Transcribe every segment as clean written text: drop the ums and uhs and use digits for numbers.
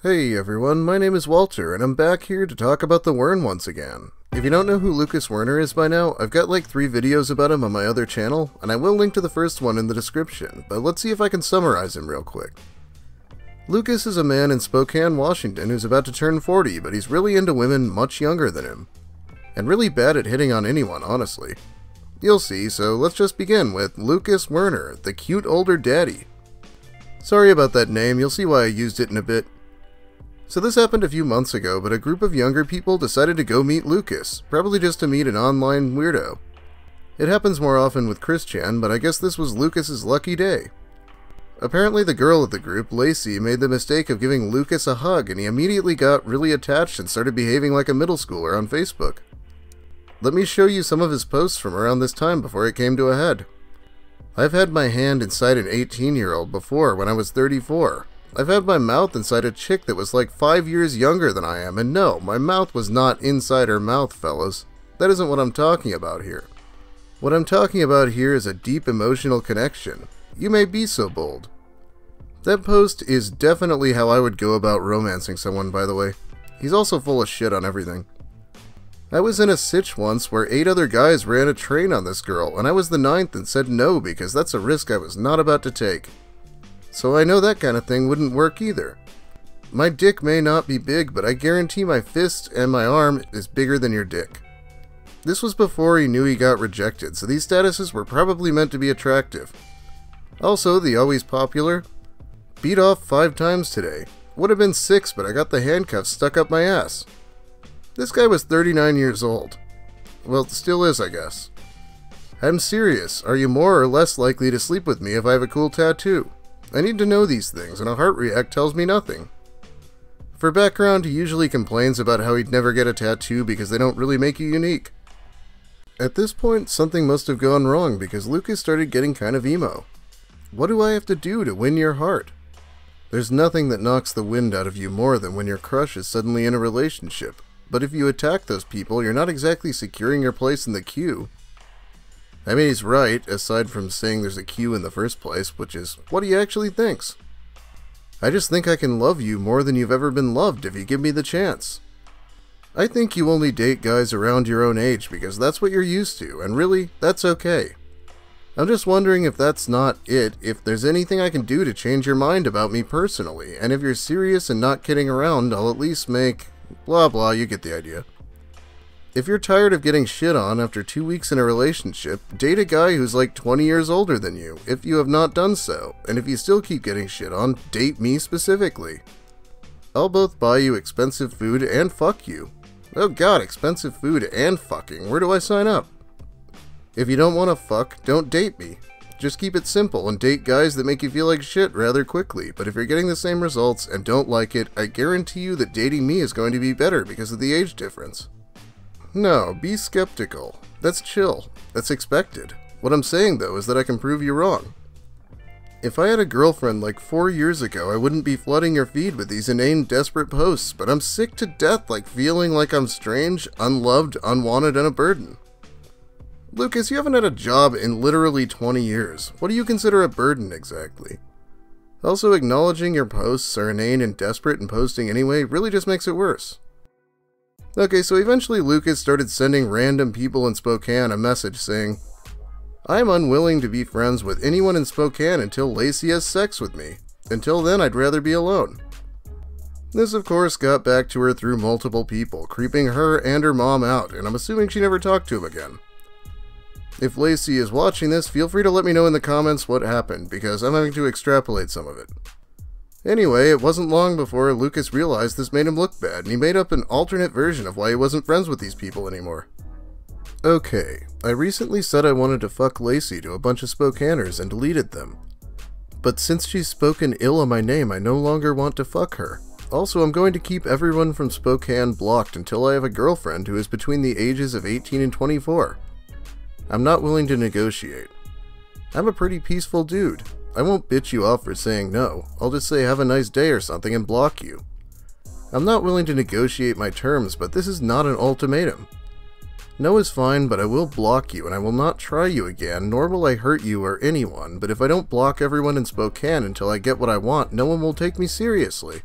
Hey everyone, my name is Walter, and I'm back here to talk about the Wern once again. If you don't know who Lucas Werner is by now, I've got like 3 videos about him on my other channel, and I will link to the first one in the description, but let's see if I can summarize him real quick. Lucas is a man in Spokane, Washington who's about to turn 40, but he's really into women much younger than him. And really bad at hitting on anyone, honestly. You'll see, so let's just begin with Lucas Werner, the cute older daddy. Sorry about that name, you'll see why I used it in a bit. So this happened a few months ago, but a group of younger people decided to go meet Lucas, probably just to meet an online weirdo. It happens more often with Christian, but I guess this was Lucas's lucky day. Apparently the girl of the group, Lacey, made the mistake of giving Lucas a hug, and he immediately got really attached and started behaving like a middle schooler on Facebook. Let me show you some of his posts from around this time before it came to a head. I've had my hand inside an 18-year-old before when I was 34. I've had my mouth inside a chick that was like 5 years younger than I am, and no, my mouth was not inside her mouth, fellas. That isn't what I'm talking about here. What I'm talking about here is a deep emotional connection. You may be so bold. That post is definitely how I would go about romancing someone, by the way. He's also full of shit on everything. I was in a sitch once where 8 other guys ran a train on this girl, and I was the 9th and said no because that's a risk I was not about to take. So I know that kind of thing wouldn't work either. My dick may not be big, but I guarantee my fist and my arm is bigger than your dick. This was before he knew he got rejected, so these statuses were probably meant to be attractive. Also, the always popular, beat off 5 times today. Would have been 6, but I got the handcuffs stuck up my ass. This guy was 39 years old. Well, still is, I guess. I'm serious. Are you more or less likely to sleep with me if I have a cool tattoo? I need to know these things, and a heart react tells me nothing. For background, he usually complains about how he'd never get a tattoo because they don't really make you unique. At this point, something must have gone wrong because Lucas started getting kind of emo. What do I have to do to win your heart? There's nothing that knocks the wind out of you more than when your crush is suddenly in a relationship. But if you attack those people, you're not exactly securing your place in the queue. I mean, he's right, aside from saying there's a queue in the first place, which is what he actually thinks. I just think I can love you more than you've ever been loved if you give me the chance. I think you only date guys around your own age because that's what you're used to, and really, that's okay. I'm just wondering if that's not it, if there's anything I can do to change your mind about me personally, and if you're serious and not kidding around, I'll at least make... blah blah, you get the idea. If you're tired of getting shit on after 2 weeks in a relationship, date a guy who's like 20 years older than you, if you have not done so, and if you still keep getting shit on, date me specifically. I'll both buy you expensive food and fuck you. Oh god, expensive food and fucking, where do I sign up? If you don't want to fuck, don't date me. Just keep it simple and date guys that make you feel like shit rather quickly, but if you're getting the same results and don't like it, I guarantee you that dating me is going to be better because of the age difference. No, be skeptical. That's chill. That's expected. What I'm saying though is that I can prove you wrong. If I had a girlfriend like 4 years ago, I wouldn't be flooding your feed with these inane, desperate posts, but I'm sick to death feeling like I'm strange, unloved, unwanted, and a burden. Lucas, you haven't had a job in literally 20 years. What do you consider a burden exactly? Also, acknowledging your posts are inane and desperate and posting anyway really just makes it worse. Okay, so eventually Lucas started sending random people in Spokane a message saying, I'm unwilling to be friends with anyone in Spokane until Lacey has sex with me. Until then, I'd rather be alone. This, of course, got back to her through multiple people, creeping her and her mom out, and I'm assuming she never talked to him again. If Lacey is watching this, feel free to let me know in the comments what happened, because I'm having to extrapolate some of it. Anyway, it wasn't long before Lucas realized this made him look bad, and he made up an alternate version of why he wasn't friends with these people anymore. Okay, I recently said I wanted to fuck Lacey to a bunch of Spokaners and deleted them. But since she's spoken ill of my name, I no longer want to fuck her. Also, I'm going to keep everyone from Spokane blocked until I have a girlfriend who is between the ages of 18 and 24. I'm not willing to negotiate. I'm a pretty peaceful dude. I won't bitch you off for saying no. I'll just say have a nice day or something and block you. I'm not willing to negotiate my terms, but this is not an ultimatum. No is fine, but I will block you and I will not try you again, nor will I hurt you or anyone, but if I don't block everyone in Spokane until I get what I want, no one will take me seriously.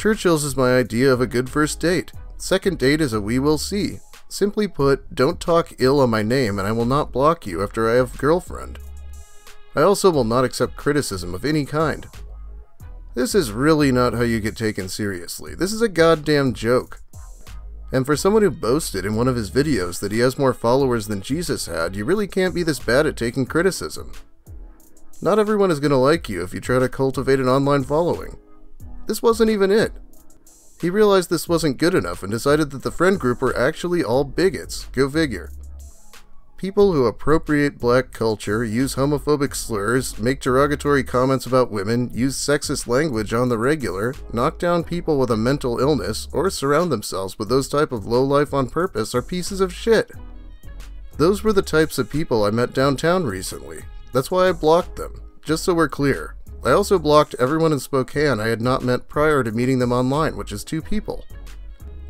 Churchill's is my idea of a good first date. Second date is a we will see. Simply put, don't talk ill on my name and I will not block you after I have a girlfriend. I also will not accept criticism of any kind. This is really not how you get taken seriously. This is a goddamn joke. And for someone who boasted in one of his videos that he has more followers than Jesus had, you really can't be this bad at taking criticism. Not everyone is going to like you if you try to cultivate an online following. This wasn't even it. He realized this wasn't good enough and decided that the friend group were actually all bigots. Go figure. People who appropriate black culture, use homophobic slurs, make derogatory comments about women, use sexist language on the regular, knock down people with a mental illness, or surround themselves with those type of lowlife on purpose are pieces of shit. Those were the types of people I met downtown recently. That's why I blocked them, just so we're clear. I also blocked everyone in Spokane I had not met prior to meeting them online, which is 2 people.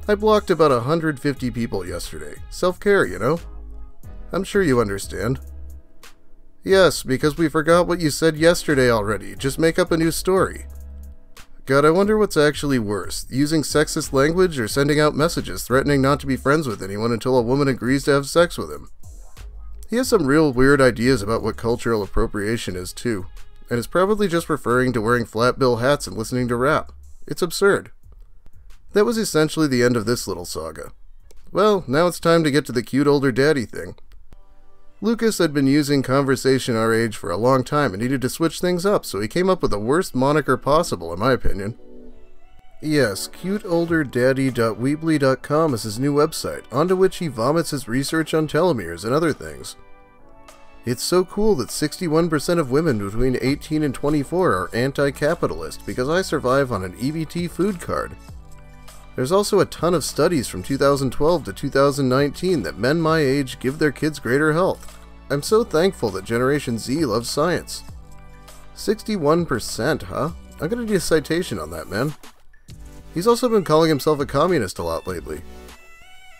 I blocked about 150 people yesterday. Self-care, you know? I'm sure you understand. Yes, because we forgot what you said yesterday already. Just make up a new story. God, I wonder what's actually worse, using sexist language or sending out messages threatening not to be friends with anyone until a woman agrees to have sex with him. He has some real weird ideas about what cultural appropriation is too, and is probably just referring to wearing flat bill hats and listening to rap. It's absurd. That was essentially the end of this little saga. Well, now it's time to get to the cute older daddy thing. Lucas had been using Conversation Our Age for a long time and needed to switch things up, so he came up with the worst moniker possible, in my opinion. Yes, cuteolderdaddy.weebly.com is his new website, onto which he vomits his research on telomeres and other things. It's so cool that 61% of women between 18 and 24 are anti-capitalist because I survive on an EBT food card. There's also a ton of studies from 2012 to 2019 that men my age give their kids greater health. I'm so thankful that Generation Z loves science. 61%, huh? I'm gonna need a citation on that, man. He's also been calling himself a communist a lot lately.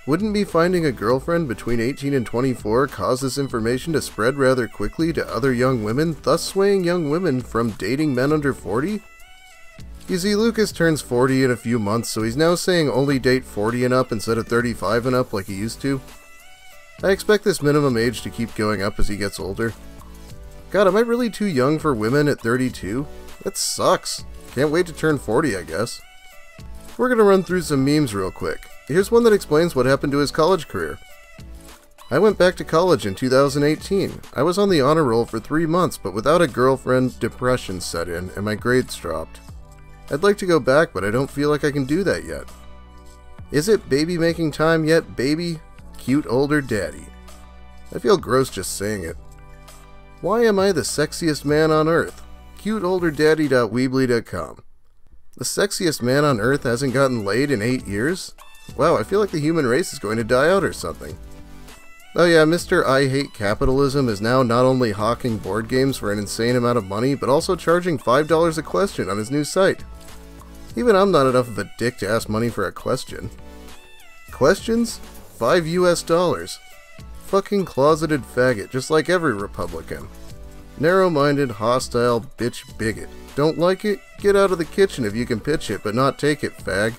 Wouldn't me finding a girlfriend between 18 and 24 cause this information to spread rather quickly to other young women, thus swaying young women from dating men under 40? You see, Lucas turns 40 in a few months, so he's now saying only date 40 and up instead of 35 and up like he used to. I expect this minimum age to keep going up as he gets older. God, am I really too young for women at 32? That sucks. Can't wait to turn 40, I guess. We're gonna run through some memes real quick. Here's one that explains what happened to his college career. I went back to college in 2018. I was on the honor roll for 3 months, but without a girlfriend, depression set in, and my grades dropped. I'd like to go back, but I don't feel like I can do that yet. Is it baby making time yet, baby? Cute older daddy. I feel gross just saying it. Why am I the sexiest man on earth? cuteolderdaddy.weebly.com. The sexiest man on earth hasn't gotten laid in 8 years? Wow, I feel like the human race is going to die out or something. Oh yeah, Mr. I Hate Capitalism is now not only hawking board games for an insane amount of money, but also charging $5 a question on his new site. Even I'm not enough of a dick to ask money for a question. Questions? $5 US. Fucking closeted faggot, just like every Republican. Narrow-minded, hostile, bitch bigot. Don't like it? Get out of the kitchen if you can pitch it, but not take it, fag.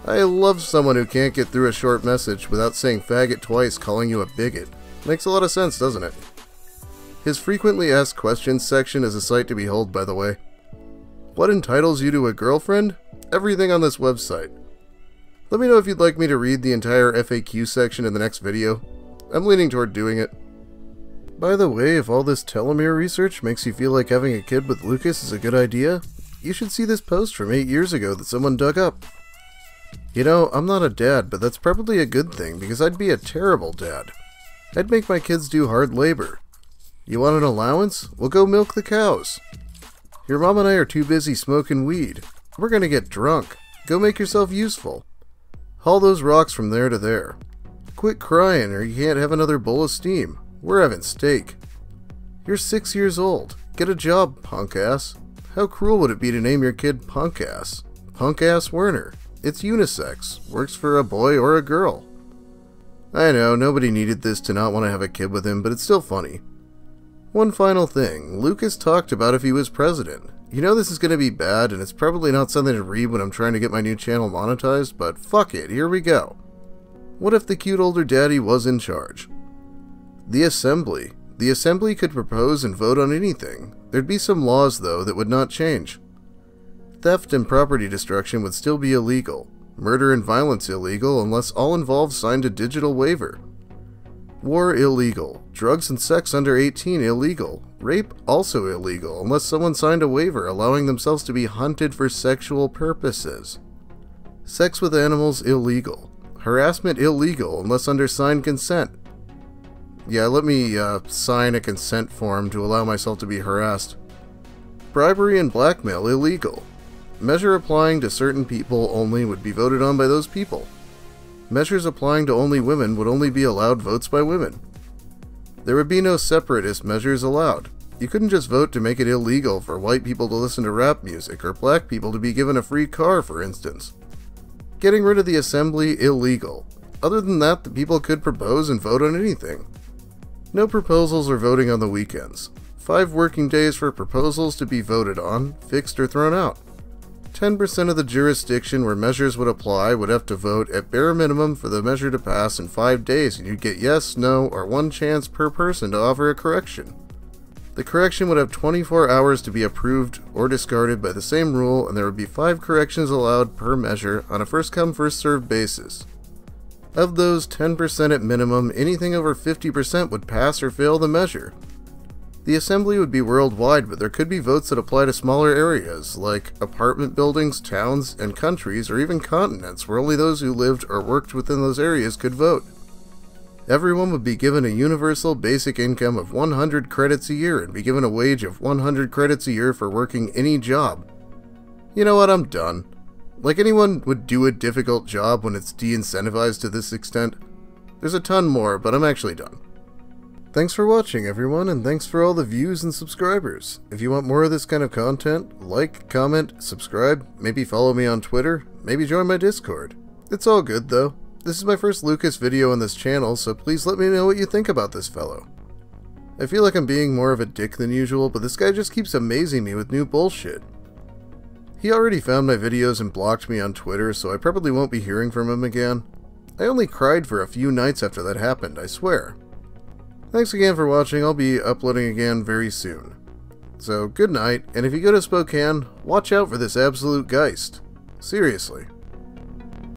I love someone who can't get through a short message without saying faggot twice calling you a bigot. Makes a lot of sense, doesn't it? His frequently asked questions section is a sight to behold, by the way. What entitles you to a girlfriend? Everything on this website. Let me know if you'd like me to read the entire FAQ section in the next video. I'm leaning toward doing it. By the way, if all this telomere research makes you feel like having a kid with Lucas is a good idea, you should see this post from 8 years ago that someone dug up. You know, I'm not a dad, but that's probably a good thing because I'd be a terrible dad. I'd make my kids do hard labor. You want an allowance? Well, go milk the cows. Your mom and I are too busy smoking weed. We're gonna get drunk. Go make yourself useful. Haul those rocks from there to there. Quit crying or you can't have another bowl of steam. We're having steak. You're 6 years old. Get a job, punk ass. How cruel would it be to name your kid Punk Ass? Punk Ass Werner. It's unisex. Works for a boy or a girl. I know, nobody needed this to not want to have a kid with him, but it's still funny. One final thing. Lucas talked about if he was president. You know this is going to be bad, and it's probably not something to read when I'm trying to get my new channel monetized, but fuck it, here we go. What if the cute older daddy was in charge? The Assembly. The Assembly could propose and vote on anything. There'd be some laws, though, that would not change. Theft and property destruction would still be illegal. Murder and violence illegal unless all involved signed a digital waiver. War illegal. Drugs and sex under 18 illegal. Rape also illegal unless someone signed a waiver allowing themselves to be hunted for sexual purposes. Sex with animals illegal. Harassment illegal unless under signed consent. Yeah, let me sign a consent form to allow myself to be harassed. Bribery and blackmail illegal. Measure applying to certain people only would be voted on by those people. Measures applying to only women would only be allowed votes by women. There would be no separatist measures allowed. You couldn't just vote to make it illegal for white people to listen to rap music or black people to be given a free car, for instance. Getting rid of the Assembly illegal. Other than that, the people could propose and vote on anything. No proposals or voting on the weekends. 5 working days for proposals to be voted on, fixed or thrown out. 10% of the jurisdiction where measures would apply would have to vote at bare minimum for the measure to pass in 5 days, and you'd get yes, no, or 1 chance per person to offer a correction. The correction would have 24 hours to be approved or discarded by the same rule, and there would be 5 corrections allowed per measure on a first-come, first-served basis. Of those 10% at minimum, anything over 50% would pass or fail the measure. The Assembly would be worldwide, but there could be votes that apply to smaller areas, like apartment buildings, towns, and countries, or even continents, where only those who lived or worked within those areas could vote. Everyone would be given a universal basic income of 100 credits a year and be given a wage of 100 credits a year for working any job. You know what, I'm done. Like anyone would do a difficult job when it's de-incentivized to this extent. There's a ton more, but I'm actually done. Thanks for watching, everyone, and thanks for all the views and subscribers. If you want more of this kind of content, like, comment, subscribe, maybe follow me on Twitter, maybe join my Discord. It's all good, though. This is my first Lucas video on this channel, so please let me know what you think about this fellow. I feel like I'm being more of a dick than usual, but this guy just keeps amazing me with new bullshit. He already found my videos and blocked me on Twitter, so I probably won't be hearing from him again. I only cried for a few nights after that happened, I swear. Thanks again for watching. I'll be uploading again very soon. So, good night, and if you go to Spokane, watch out for this absolute Geist. Seriously.